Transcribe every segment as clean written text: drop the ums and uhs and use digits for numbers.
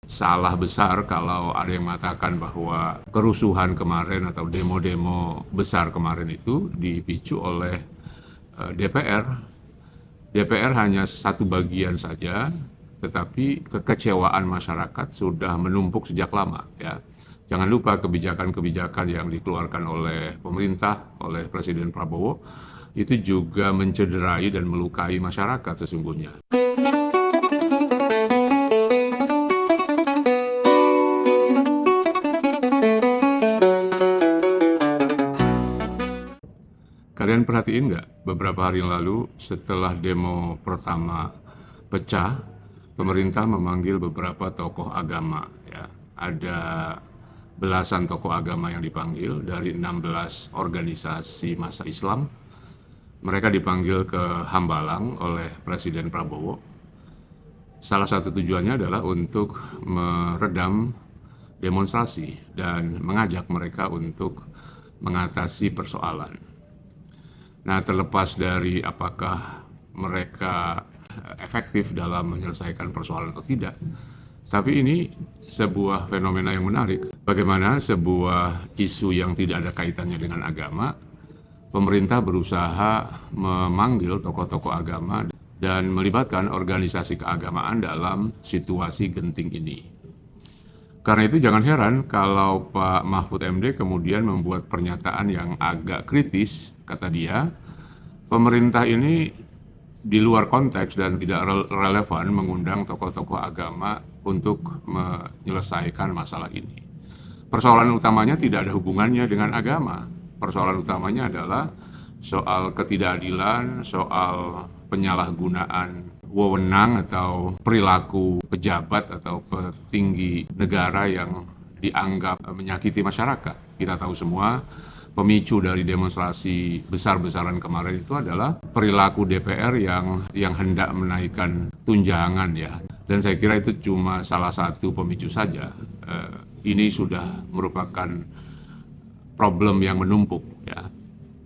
salah besar kalau ada yang mengatakan bahwa kerusuhan kemarin atau demo-demo besar kemarin itu dipicu oleh DPR. DPR hanya satu bagian saja, tetapi kekecewaan masyarakat sudah menumpuk sejak lama, ya. Jangan lupa kebijakan-kebijakan yang dikeluarkan oleh pemerintah, oleh Presiden Prabowo, itu juga mencederai dan melukai masyarakat sesungguhnya. Kalian perhatiin nggak, beberapa hari yang lalu setelah demo pertama pecah, pemerintah memanggil beberapa tokoh agama, ya. Ada belasan tokoh agama yang dipanggil dari 16 organisasi massa Islam. Mereka dipanggil ke Hambalang oleh Presiden Prabowo. Salah satu tujuannya adalah untuk meredam demonstrasi dan mengajak mereka untuk mengatasi persoalan. Nah, terlepas dari apakah mereka efektif dalam menyelesaikan persoalan atau tidak, tapi ini sebuah fenomena yang menarik. Bagaimana sebuah isu yang tidak ada kaitannya dengan agama, pemerintah berusaha memanggil tokoh-tokoh agama dan melibatkan organisasi keagamaan dalam situasi genting ini. Karena itu jangan heran kalau Pak Mahfud MD kemudian membuat pernyataan yang agak kritis. Kata dia, pemerintah ini di luar konteks dan tidak relevan mengundang tokoh-tokoh agama untuk menyelesaikan masalah ini. Persoalan utamanya tidak ada hubungannya dengan agama. Persoalan utamanya adalah soal ketidakadilan, soal penyalahgunaan wewenang atau perilaku pejabat atau petinggi negara yang dianggap menyakiti masyarakat. Kita tahu semua pemicu dari demonstrasi besar-besaran kemarin itu adalah perilaku DPR yang hendak menaikkan tunjangan, ya. Dan saya kira itu cuma salah satu pemicu saja. Ini sudah merupakan problem yang menumpuk, ya.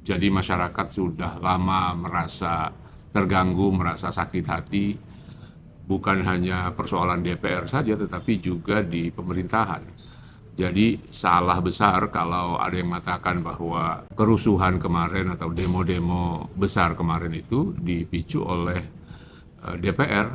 Jadi masyarakat sudah lama merasa terganggu, merasa sakit hati, bukan hanya persoalan DPR saja, tetapi juga di pemerintahan. Jadi salah besar kalau ada yang mengatakan bahwa kerusuhan kemarin atau demo-demo besar kemarin itu dipicu oleh DPR.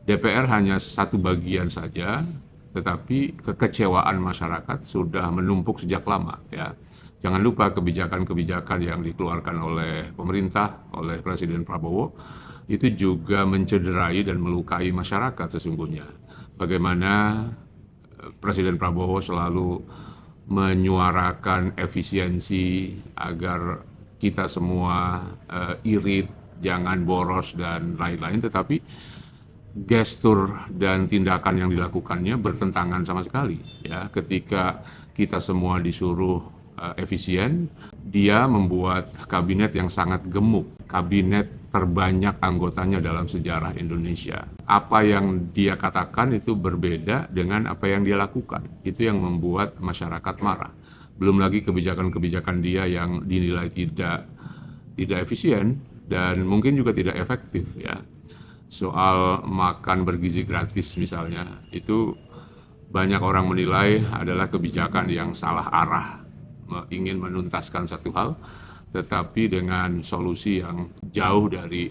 DPR hanya satu bagian saja, tetapi kekecewaan masyarakat sudah menumpuk sejak lama, ya. Jangan lupa kebijakan-kebijakan yang dikeluarkan oleh pemerintah, oleh Presiden Prabowo, itu juga mencederai dan melukai masyarakat sesungguhnya. Bagaimana Presiden Prabowo selalu menyuarakan efisiensi agar kita semua irit, jangan boros dan lain-lain, tetapi gestur dan tindakan yang dilakukannya bertentangan sama sekali, ya. Ketika kita semua disuruh efisien, dia membuat kabinet yang sangat gemuk, kabinet terbanyak anggotanya dalam sejarah Indonesia. Apa yang dia katakan itu berbeda dengan apa yang dia lakukan. Itu yang membuat masyarakat marah. Belum lagi kebijakan-kebijakan dia yang dinilai tidak efisien dan mungkin juga tidak efektif, ya. Soal makan bergizi gratis misalnya, itu banyak orang menilai adalah kebijakan yang salah arah, ingin menuntaskan satu hal, tetapi dengan solusi yang jauh dari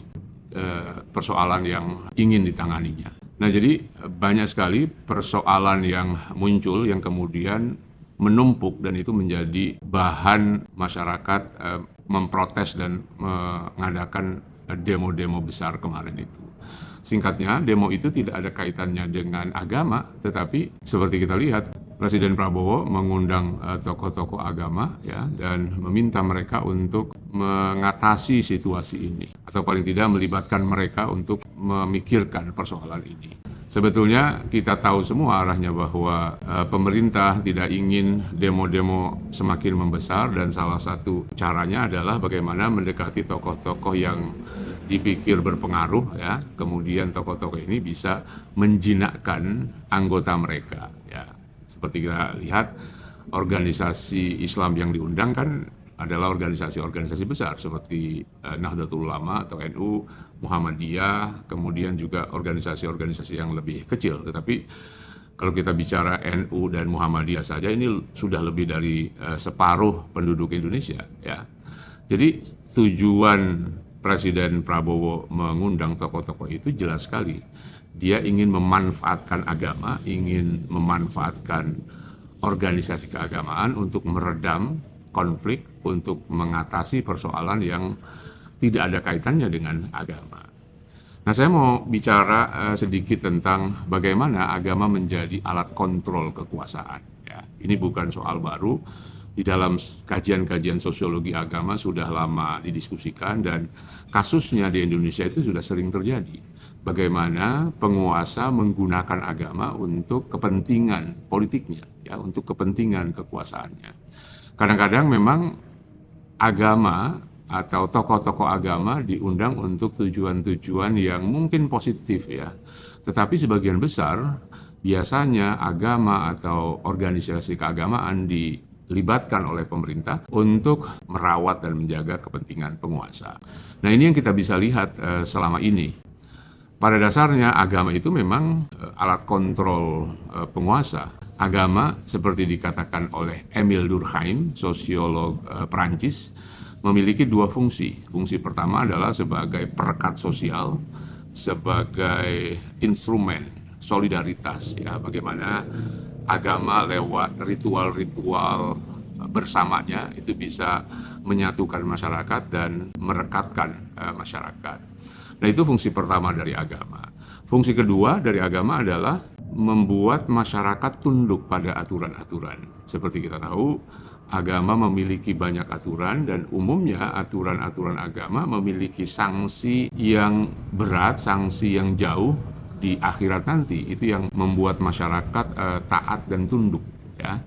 persoalan yang ingin ditanganinya. Nah, jadi banyak sekali persoalan yang muncul yang kemudian menumpuk dan itu menjadi bahan masyarakat memprotes dan mengadakan demo-demo besar kemarin itu. Singkatnya, demo itu tidak ada kaitannya dengan agama, tetapi seperti kita lihat, Presiden Prabowo mengundang tokoh-tokoh agama, ya, dan meminta mereka untuk mengatasi situasi ini, atau paling tidak melibatkan mereka untuk memikirkan persoalan ini. Sebetulnya kita tahu semua arahnya bahwa pemerintah tidak ingin demo-demo semakin membesar dan salah satu caranya adalah bagaimana mendekati tokoh-tokoh yang dipikir berpengaruh, ya. Kemudian tokoh-tokoh ini bisa menjinakkan anggota mereka, ya. Seperti kita lihat, organisasi Islam yang diundang kan adalah organisasi-organisasi besar seperti Nahdlatul Ulama atau NU, Muhammadiyah, kemudian juga organisasi-organisasi yang lebih kecil. Tetapi Kalau kita bicara NU dan Muhammadiyah saja ini sudah lebih dari separuh penduduk Indonesia ya. Jadi tujuan Presiden Prabowo mengundang tokoh-tokoh itu jelas sekali. Dia ingin memanfaatkan agama, ingin memanfaatkan organisasi keagamaan untuk meredam konflik, untuk mengatasi persoalan yang tidak ada kaitannya dengan agama. Nah, saya mau bicara sedikit tentang bagaimana agama menjadi alat kontrol kekuasaan. Ya, ini bukan soal baru. Di dalam kajian-kajian sosiologi agama sudah lama didiskusikan dan kasusnya di Indonesia itu sudah sering terjadi. Bagaimana penguasa menggunakan agama untuk kepentingan politiknya, ya, untuk kepentingan kekuasaannya. Kadang-kadang memang agama atau tokoh-tokoh agama diundang untuk tujuan-tujuan yang mungkin positif ya. Tetapi sebagian besar biasanya agama atau organisasi keagamaan dilibatkan oleh pemerintah untuk merawat dan menjaga kepentingan penguasa. Nah, ini yang kita bisa lihat selama ini. Pada dasarnya agama itu memang alat kontrol penguasa. Agama seperti dikatakan oleh Émile Durkheim, sosiolog Perancis, memiliki dua fungsi. Fungsi pertama adalah sebagai perekat sosial, sebagai instrumen solidaritas ya, bagaimana agama lewat ritual-ritual bersamanya itu bisa menyatukan masyarakat dan merekatkan masyarakat. Nah, itu fungsi pertama dari agama. Fungsi kedua dari agama adalah membuat masyarakat tunduk pada aturan-aturan. Seperti kita tahu, agama memiliki banyak aturan dan umumnya aturan-aturan agama memiliki sanksi yang berat, sanksi yang jauh di akhirat nanti. Itu yang membuat masyarakat taat dan tunduk ya.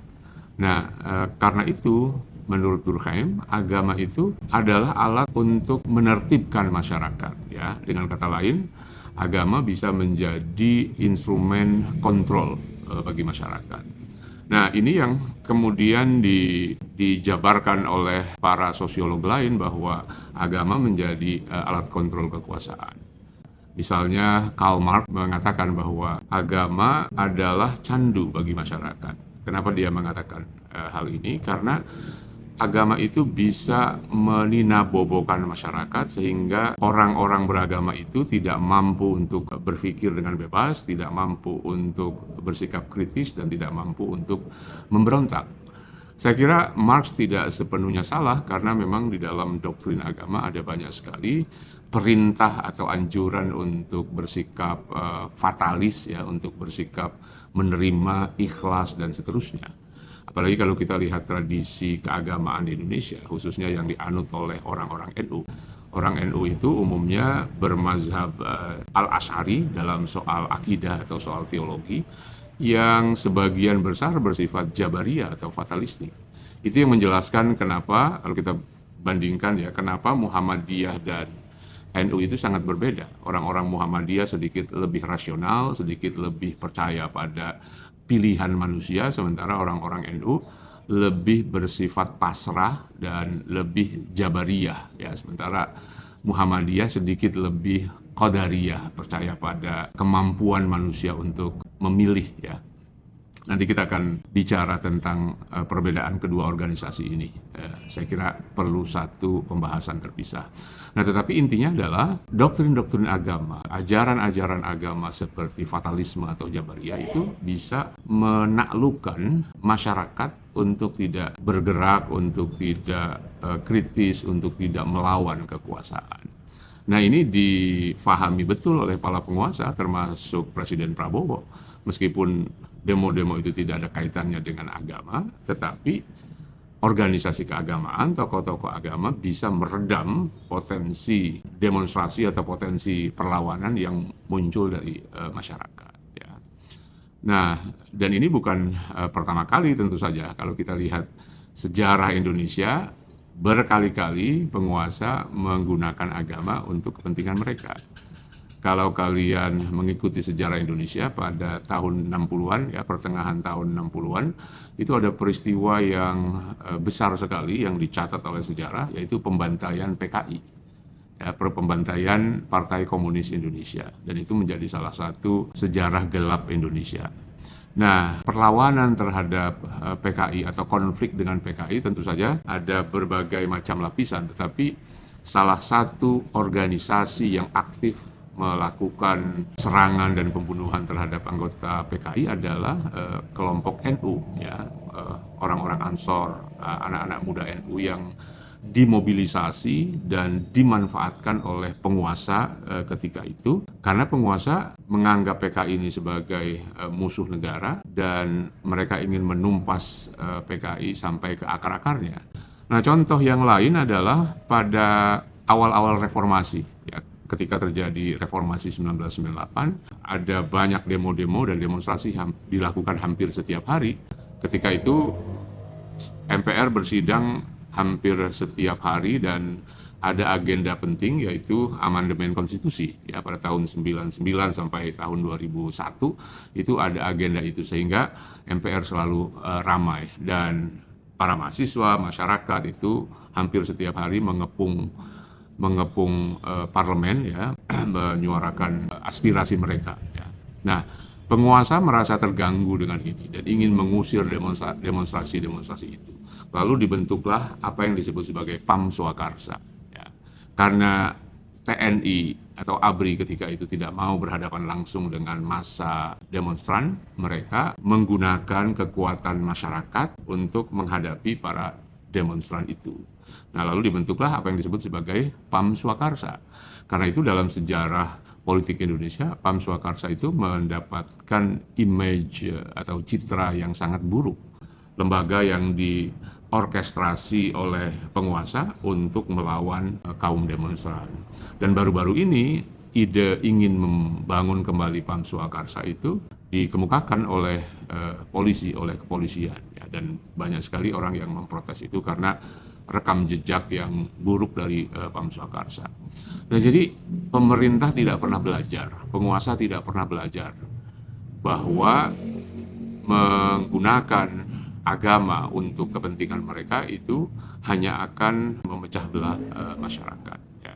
Nah, karena itu menurut Durkheim, agama itu adalah alat untuk menertibkan masyarakat ya. Dengan kata lain, agama bisa menjadi instrumen kontrol bagi masyarakat. Nah, ini yang kemudian dijabarkan oleh para sosiolog lain bahwa agama menjadi alat kontrol kekuasaan. Misalnya Karl Marx mengatakan bahwa agama adalah candu bagi masyarakat. Kenapa dia mengatakan hal ini? Karena agama itu bisa meninabobokan masyarakat sehingga orang-orang beragama itu tidak mampu untuk berpikir dengan bebas, tidak mampu untuk bersikap kritis, dan tidak mampu untuk memberontak. Saya kira Marx tidak sepenuhnya salah karena memang di dalam doktrin agama ada banyak sekali perintah atau anjuran untuk bersikap fatalis ya, untuk bersikap menerima, ikhlas dan seterusnya. Apalagi kalau kita lihat tradisi keagamaan di Indonesia, khususnya yang dianut oleh orang-orang NU. Orang NU itu umumnya bermazhab Al-Asy'ari dalam soal akidah atau soal teologi, yang sebagian besar bersifat Jabariyah atau fatalistik. Itu yang menjelaskan kenapa, kalau kita bandingkan ya, kenapa Muhammadiyah dan NU itu sangat berbeda. Orang-orang Muhammadiyah sedikit lebih rasional, sedikit lebih percaya pada pilihan manusia, sementara orang-orang NU lebih bersifat pasrah dan lebih Jabariyah ya, sementara Muhammadiyah sedikit lebih Qadariyah, percaya pada kemampuan manusia untuk memilih ya. Nanti kita akan bicara tentang perbedaan kedua organisasi ini. Saya kira perlu satu pembahasan terpisah. Nah, tetapi intinya adalah doktrin-doktrin agama, ajaran-ajaran agama seperti fatalisme atau Jabariyah itu bisa menaklukkan masyarakat untuk tidak bergerak, untuk tidak kritis, untuk tidak melawan kekuasaan. Nah, ini difahami betul oleh para penguasa termasuk Presiden Prabowo. Meskipun demo-demo itu tidak ada kaitannya dengan agama, tetapi organisasi keagamaan, tokoh-tokoh agama bisa meredam potensi demonstrasi atau potensi perlawanan yang muncul dari masyarakat. Ya. Nah, dan ini bukan pertama kali tentu saja. Kalau kita lihat sejarah Indonesia, berkali-kali penguasa menggunakan agama untuk kepentingan mereka. Kalau kalian mengikuti sejarah Indonesia pada tahun 60-an, ya pertengahan tahun 60-an, itu ada peristiwa yang besar sekali yang dicatat oleh sejarah, yaitu pembantaian PKI, ya, pembantaian Partai Komunis Indonesia, dan itu menjadi salah satu sejarah gelap Indonesia. Nah, perlawanan terhadap PKI atau konflik dengan PKI tentu saja ada berbagai macam lapisan, tetapi salah satu organisasi yang aktif melakukan serangan dan pembunuhan terhadap anggota PKI adalah kelompok NU, ya, orang-orang Ansor, anak-anak muda NU yang dimobilisasi dan dimanfaatkan oleh penguasa ketika itu, karena penguasa menganggap PKI ini sebagai musuh negara dan mereka ingin menumpas PKI sampai ke akar-akarnya. Nah, contoh yang lain adalah pada awal-awal reformasi, ya, ketika terjadi reformasi 1998, ada banyak demo-demo dan demonstrasi dilakukan hampir setiap hari. Ketika itu MPR bersidang hampir setiap hari dan ada agenda penting yaitu amandemen konstitusi, ya, pada tahun 99 sampai tahun 2001 itu ada agenda itu, sehingga MPR selalu ramai dan para mahasiswa, masyarakat itu hampir setiap hari mengepung parlemen, ya, menyuarakan aspirasi mereka, ya. Nah, penguasa merasa terganggu dengan ini dan ingin mengusir demonstrasi-demonstrasi itu. Lalu dibentuklah apa yang disebut sebagai PAM Swakarsa, ya. Karena TNI atau ABRI ketika itu tidak mau berhadapan langsung dengan massa demonstran, mereka menggunakan kekuatan masyarakat untuk menghadapi para demonstran itu. Nah, lalu dibentuklah apa yang disebut sebagai PAM Swakarsa. Karena itu dalam sejarah politik Indonesia, PAM Swakarsa itu mendapatkan image atau citra yang sangat buruk. Lembaga yang diorkestrasi oleh penguasa untuk melawan kaum demonstran. Dan baru-baru ini ide ingin membangun kembali PAM Swakarsa itu dikemukakan oleh polisi, oleh kepolisian, ya, dan banyak sekali orang yang memprotes itu karena rekam jejak yang buruk dari PAM Swakarsa. Nah, jadi pemerintah tidak pernah belajar, penguasa tidak pernah belajar bahwa menggunakan agama untuk kepentingan mereka itu hanya akan memecah belah masyarakat, ya.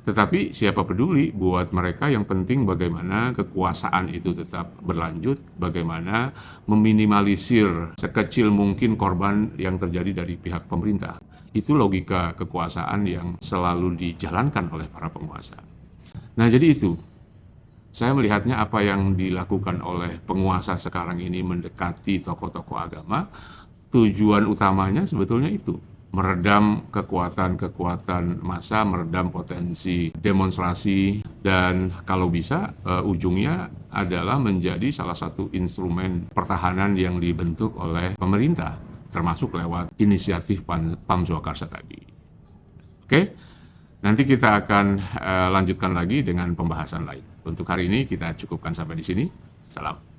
Tetapi siapa peduli, buat mereka yang penting bagaimana kekuasaan itu tetap berlanjut, bagaimana meminimalisir sekecil mungkin korban yang terjadi dari pihak pemerintah. Itu logika kekuasaan yang selalu dijalankan oleh para penguasa. Nah, jadi itu. Saya melihatnya apa yang dilakukan oleh penguasa sekarang ini mendekati tokoh-tokoh agama, tujuan utamanya sebetulnya itu, meredam kekuatan-kekuatan massa, meredam potensi demonstrasi, dan kalau bisa ujungnya adalah menjadi salah satu instrumen pertahanan yang dibentuk oleh pemerintah, termasuk lewat inisiatif PAM Swakarsa tadi. Oke, nanti kita akan lanjutkan lagi dengan pembahasan lain. Untuk hari ini kita cukupkan sampai di sini. Salam.